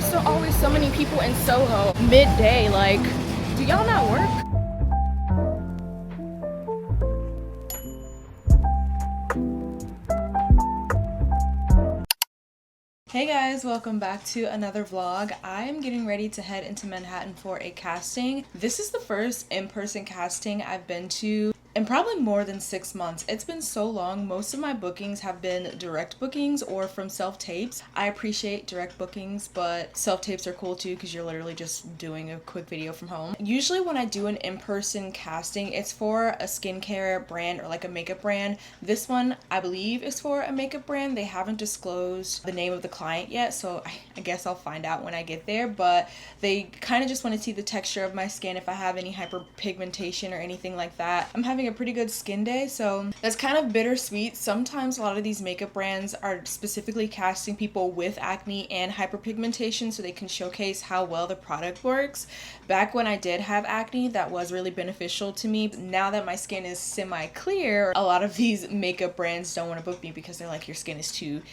there's always so many people in Soho midday? Like, do y'all not work? Hey guys, welcome back to another vlog. I am getting ready to head into Manhattan for a casting. This is the first in-person casting I've been to in probably more than 6 months. It's been so long. Most of my bookings have been direct bookings or from self-tapes. I appreciate direct bookings, but self-tapes are cool too because you're literally just doing a quick video from home. Usually when I do an in-person casting, it's for a skincare brand or like a makeup brand. This one, I believe, is for a makeup brand. They haven't disclosed the name of the client yet, so I guess I'll find out when I get there, but they kind of just want to see the texture of my skin, if I have any hyperpigmentation or anything like that. I'm having a pretty good skin day, so that's kind of bittersweet. Sometimes a lot of these makeup brands are specifically casting people with acne and hyperpigmentation so they can showcase how well the product works. Back when I did have acne, that was really beneficial to me. Now that my skin is semi-clear, a lot of these makeup brands don't want to book me because they're like, your skin is too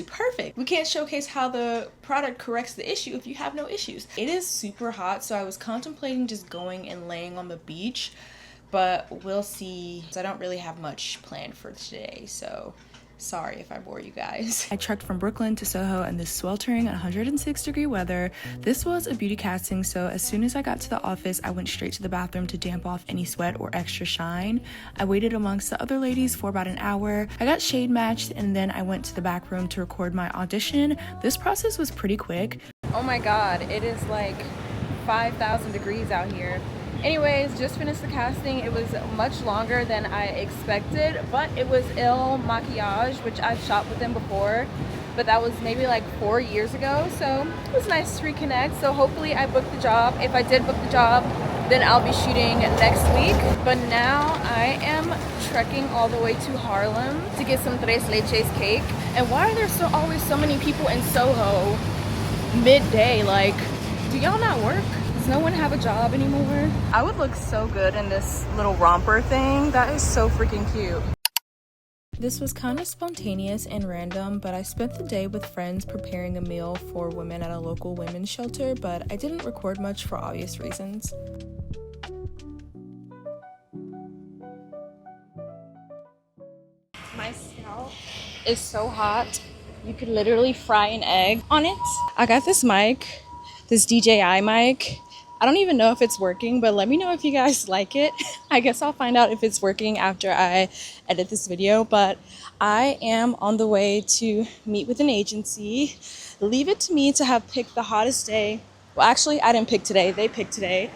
perfect. We can't showcase how the product corrects the issue if you have no issues. It is super hot, so I was contemplating just going and laying on the beach, but we'll see. I don't really have much planned for today, so sorry if I bore you guys. I trekked from Brooklyn to Soho in this sweltering 106-degree weather. This was a beauty casting, so as soon as I got to the office, I went straight to the bathroom to damp off any sweat or extra shine. I waited amongst the other ladies for about an hour. I got shade matched, and then I went to the back room to record my audition. This process was pretty quick. Oh my god, it is like 5,000 degrees out here. Anyways, just finished the casting. It was much longer than I expected, but it was Il Maquillage, which I've shot with them before, but that was maybe like 4 years ago, so it was nice to reconnect. So hopefully I booked the job. If I did book the job, then I'll be shooting next week. But now I am trekking all the way to Harlem to get some tres leches cake. And why are there always so many people in Soho midday? Like, do y'all not work? Does no one have a job anymore? I would look so good in this little romper thing. That is so freaking cute. This was kind of spontaneous and random, but I spent the day with friends preparing a meal for women at a local women's shelter, but I didn't record much for obvious reasons. My scalp is so hot. You could literally fry an egg on it. I got this mic, this DJI mic. I don't even know if it's working, but let me know if you guys like it. I guess I'll find out if it's working after I edit this video, but I am on the way to meet with an agency. Leave it to me to have picked the hottest day. Well, actually, I didn't pick today. They picked today,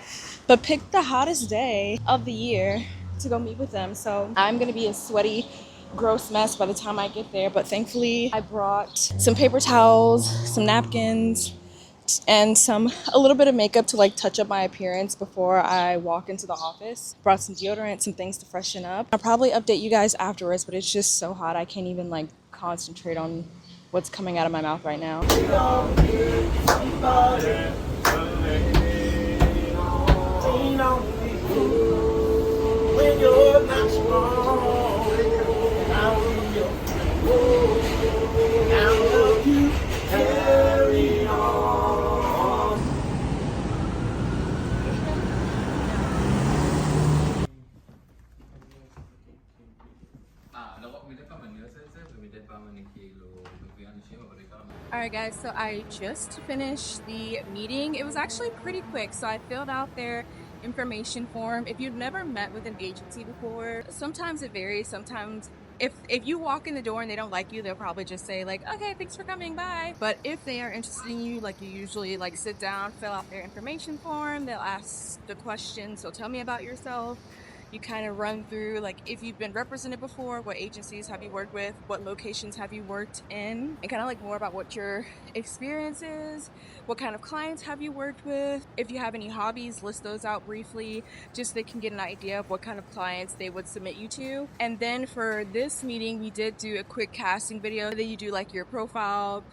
but picked the hottest day of the year to go meet with them. So I'm gonna be a sweaty, gross mess by the time I get there, but thankfully I brought some paper towels, some napkins, and a little bit of makeup to like touch up my appearance before I walk into the office. Brought some deodorant, some things to freshen up. I'll probably update you guys afterwards, but it's just so hot I can't even like concentrate on what's coming out of my mouth right now. When you're not strong, how will you carry on? Alright guys, so I just finished the meeting. It was actually pretty quick, so I filled out their information form. If you've never met with an agency before, sometimes it varies. Sometimes if you walk in the door and they don't like you, they'll probably just say like, okay, thanks for coming, bye. But if they are interested in you, like, you usually like sit down, fill out their information form. They'll ask the questions, so tell me about yourself. You kind of run through like if you've been represented before, what agencies have you worked with, what locations have you worked in, and kind of like more about what your experience is, what kind of clients have you worked with. If you have any hobbies, list those out briefly, just so they can get an idea of what kind of clients they would submit you to. And then for this meeting, we did do a quick casting video. Then you do like your profile,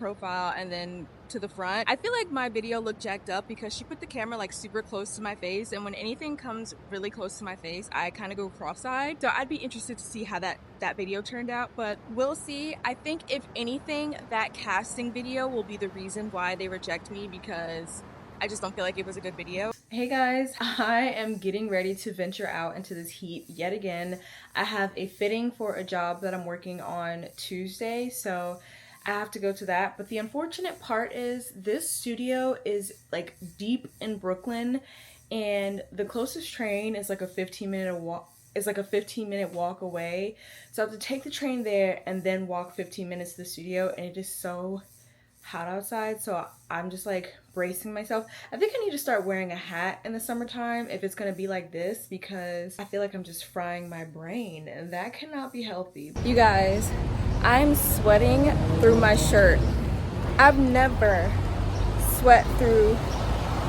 and then to the front. I feel like my video looked jacked up because she put the camera like super close to my face, and when anything comes really close to my face, I kind of go cross-eyed. So I'd be interested to see how that video turned out, but we'll see. I think if anything, that casting video will be the reason why they reject me, because I just don't feel like it was a good video. Hey guys, I am getting ready to venture out into this heat yet again. I have a fitting for a job that I'm working on Tuesday, so I have to go to that. But the unfortunate part is this studio is like deep in Brooklyn, and the closest train is like a 15-minute walk. It's like a 15-minute walk away. So I have to take the train there and then walk 15 minutes to the studio, and it is so hot outside, so I'm just like bracing myself. I think I need to start wearing a hat in the summertime if it's gonna be like this, because I feel like I'm just frying my brain, and that cannot be healthy. You guys, I'm sweating through my shirt. I've never sweat through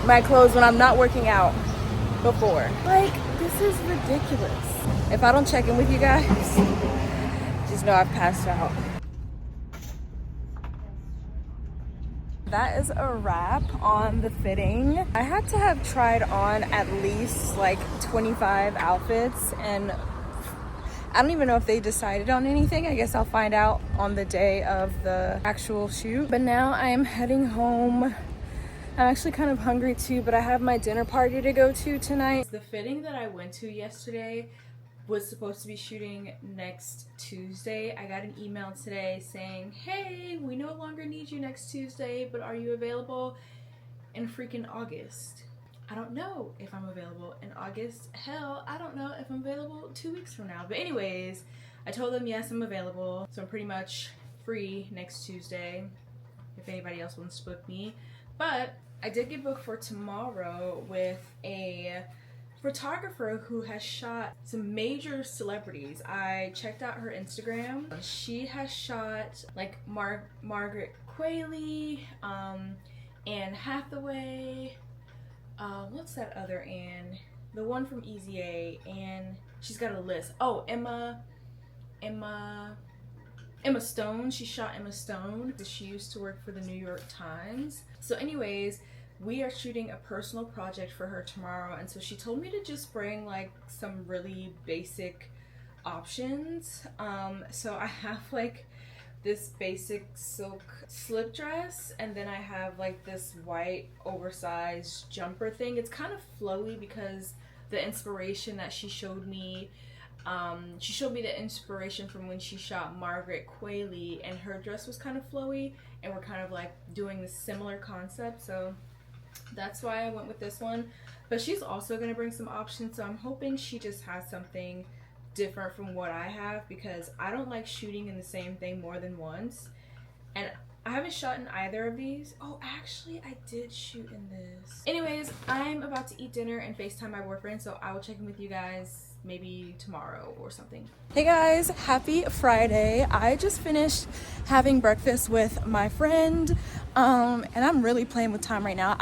my clothes when I'm not working out before. Like, this is ridiculous. If I don't check in with you guys, just know I've passed out. That is a wrap on the fitting. I had to have tried on at least like 25 outfits, and I don't even know if they decided on anything. I guess I'll find out on the day of the actual shoot. But now I am heading home. I'm actually kind of hungry too, but I have my dinner party to go to tonight. The fitting that I went to yesterday was supposed to be shooting next Tuesday. I got an email today saying, hey, we no longer need you next Tuesday, but are you available in freaking August? I don't know if I'm available in August. Hell, I don't know if I'm available 2 weeks from now. But anyways, I told them yes, I'm available. So I'm pretty much free next Tuesday if anybody else wants to book me. But I did get booked for tomorrow with a photographer who has shot some major celebrities. I checked out her Instagram. She has shot like Margaret Qualley, Anne Hathaway, what's that other Anne? The one from Easy A, and she's got a list. Oh, Emma Stone. She shot Emma Stone. She used to work for the New York Times. So anyways, we are shooting a personal project for her tomorrow, and so she told me to just bring like some really basic options. So I have like this basic silk slip dress, and then I have like this white oversized jumper thing. It's kind of flowy because the inspiration that she showed me the inspiration from when she shot Margaret Qualley, and her dress was kind of flowy, and we're kind of like doing this similar concept, so that's why I went with this one. But she's also gonna bring some options, so I'm hoping she just has something different from what I have, because I don't like shooting in the same thing more than once, and I haven't shot in either of these. Oh, actually I did shoot in this. Anyways, I'm about to eat dinner and FaceTime my boyfriend, so I will check in with you guys maybe tomorrow or something. Hey guys, happy Friday. I just finished having breakfast with my friend, and I'm really playing with time right now.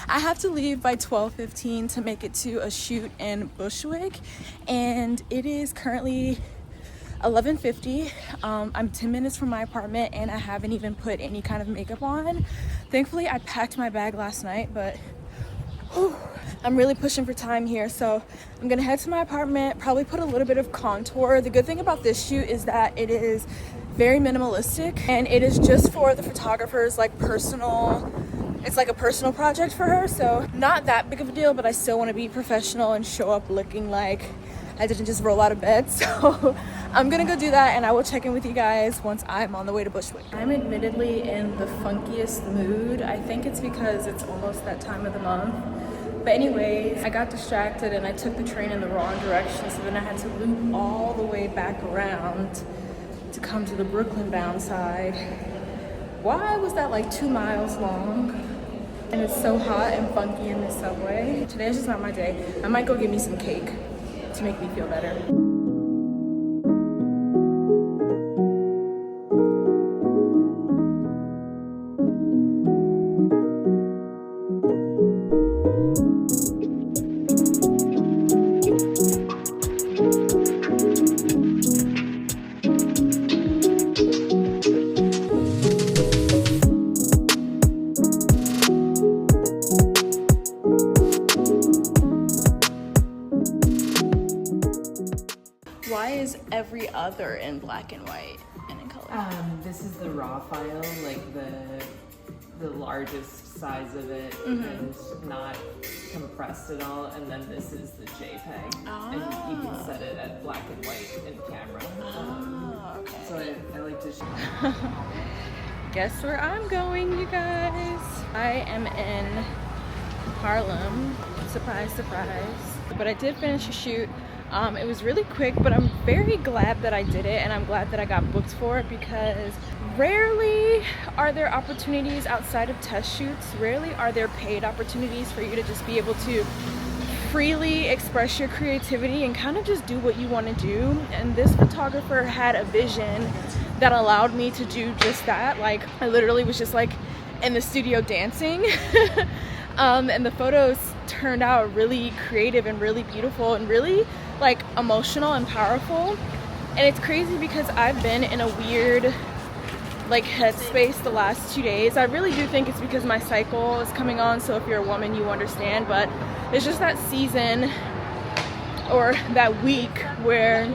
I have to leave by 12:15 to make it to a shoot in Bushwick, and it is currently 11:50. I'm 10 minutes from my apartment, and I haven't even put any kind of makeup on. Thankfully, I packed my bag last night, but I'm really pushing for time here, so I'm gonna head to my apartment, probably put a little bit of contour. The good thing about this shoot is that it is very minimalistic, and it is just for the photographer's like personal, it's like a personal project for her, so not that big of a deal, but I still want to be professional and show up looking like I didn't just roll out of bed. So I'm gonna go do that, and I will check in with you guys once I'm on the way to Bushwick. I'm admittedly in the funkiest mood. I think it's because it's almost that time of the month. But anyways, I got distracted and I took the train in the wrong direction, so then I had to loop all the way back around to come to the Brooklyn bound side. Why was that like 2 miles long? And it's so hot and funky in the subway. Today's just not my day. I might go get me some cake to make me feel better. black and white and in color? This is the raw file, like the largest size of it, and not compressed at all. And then this is the JPEG, and you can set it at black and white in camera. Okay. So I like to show. Guess where I'm going, you guys? I am in Harlem. Surprise, surprise. But I did finish a shoot. It was really quick, but I'm very glad that I did it, and I'm glad that I got booked for it, because rarely are there opportunities outside of test shoots. Rarely are there paid opportunities for you to just be able to freely express your creativity and kind of just do what you want to do. And this photographer had a vision that allowed me to do just that. Like, I literally was just like in the studio dancing. And the photos turned out really creative and really beautiful and really like emotional and powerful. And it's crazy because I've been in a weird like headspace the last 2 days. I really do think it's because my cycle is coming on, so if you're a woman you understand, but it's just that season or that week where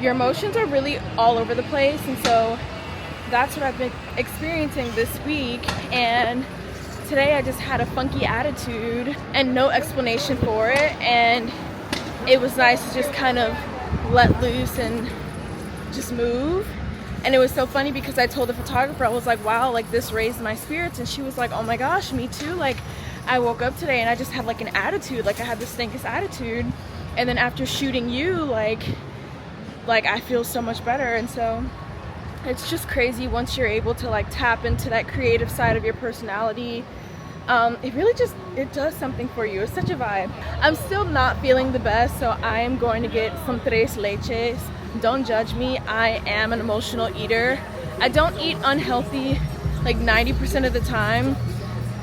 your emotions are really all over the place. And so that's what I've been experiencing this week, and today I just had a funky attitude and no explanation for it, and it was nice to just kind of let loose and just move. And it was so funny because I told the photographer, I was like, wow, like this raised my spirits. And she was like, oh my gosh, me too. Like, I woke up today and I just had like an attitude, like I had the stinkest attitude. And then after shooting you, like I feel so much better. And so it's just crazy once you're able to like tap into that creative side of your personality. It really just, it does something for you. It's such a vibe. I'm still not feeling the best, so I am going to get some tres leches. Don't judge me, I am an emotional eater. I don't eat unhealthy like 90% of the time,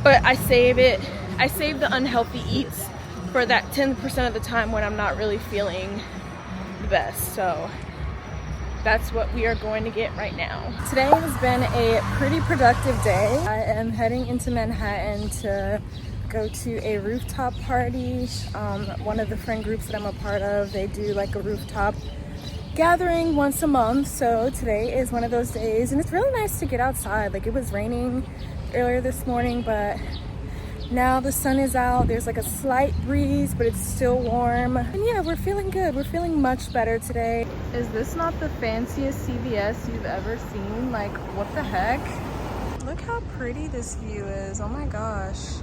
but I save the unhealthy eats for that 10% of the time when I'm not really feeling the best. So that's what we are going to get right now. Today has been a pretty productive day. I am heading into Manhattan to go to a rooftop party. One of the friend groups that I'm a part of, they do like a rooftop gathering once a month. So today is one of those days, and it's really nice to get outside. Like, it was raining earlier this morning, but now the sun is out. There's like a slight breeze, but it's still warm. And yeah, we're feeling good. We're feeling much better today. Is this not the fanciest CVS you've ever seen? Like, what the heck? Look how pretty this view is. Oh my gosh.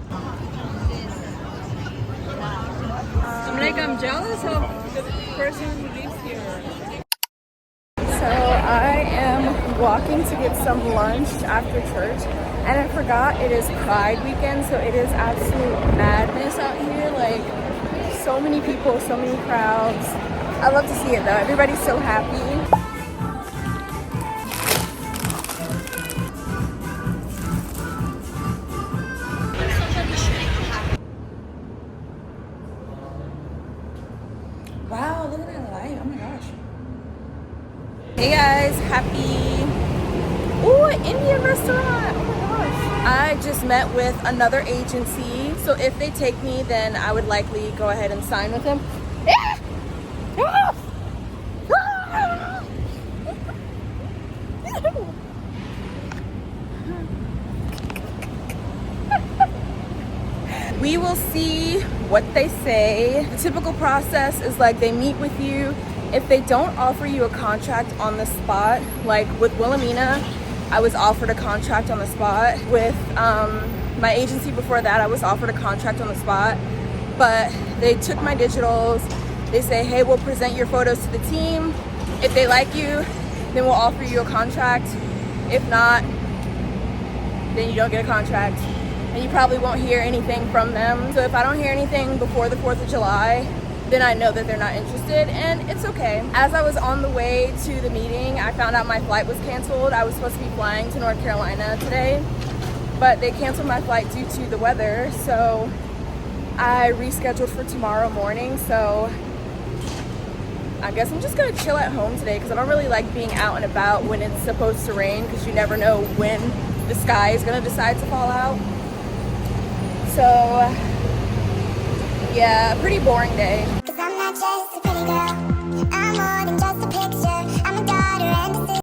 I'm jealous of the person who lives here. So I am walking to get some lunch after church, and I forgot it is Pride weekend, so it is absolute madness out here. Like, so many people, so many crowds. I love to see it though. Everybody's so happy. Wow, look at that light. Oh my gosh. Hey guys, happy Indian restaurant. Oh my gosh. I just met with another agency, so if they take me, then I would likely go ahead and sign with them. We will see what they say. The typical process is like they meet with you. If they don't offer you a contract on the spot, like with Wilhelmina, I was offered a contract on the spot. With my agency before that, I was offered a contract on the spot, but they took my digitals. They say, hey, we'll present your photos to the team. If they like you, then we'll offer you a contract. If not, then you don't get a contract, and you probably won't hear anything from them. So if I don't hear anything before the 4th of July, then I know that they're not interested, and it's okay. As I was on the way to the meeting, I found out my flight was canceled. I was supposed to be flying to North Carolina today, but they canceled my flight due to the weather, so I rescheduled for tomorrow morning. So I guess I'm just gonna chill at home today, because I don't really like being out and about when it's supposed to rain, because you never know when the sky is gonna decide to fall out. So yeah, pretty boring day. 'Cause I'm not just a pretty girl.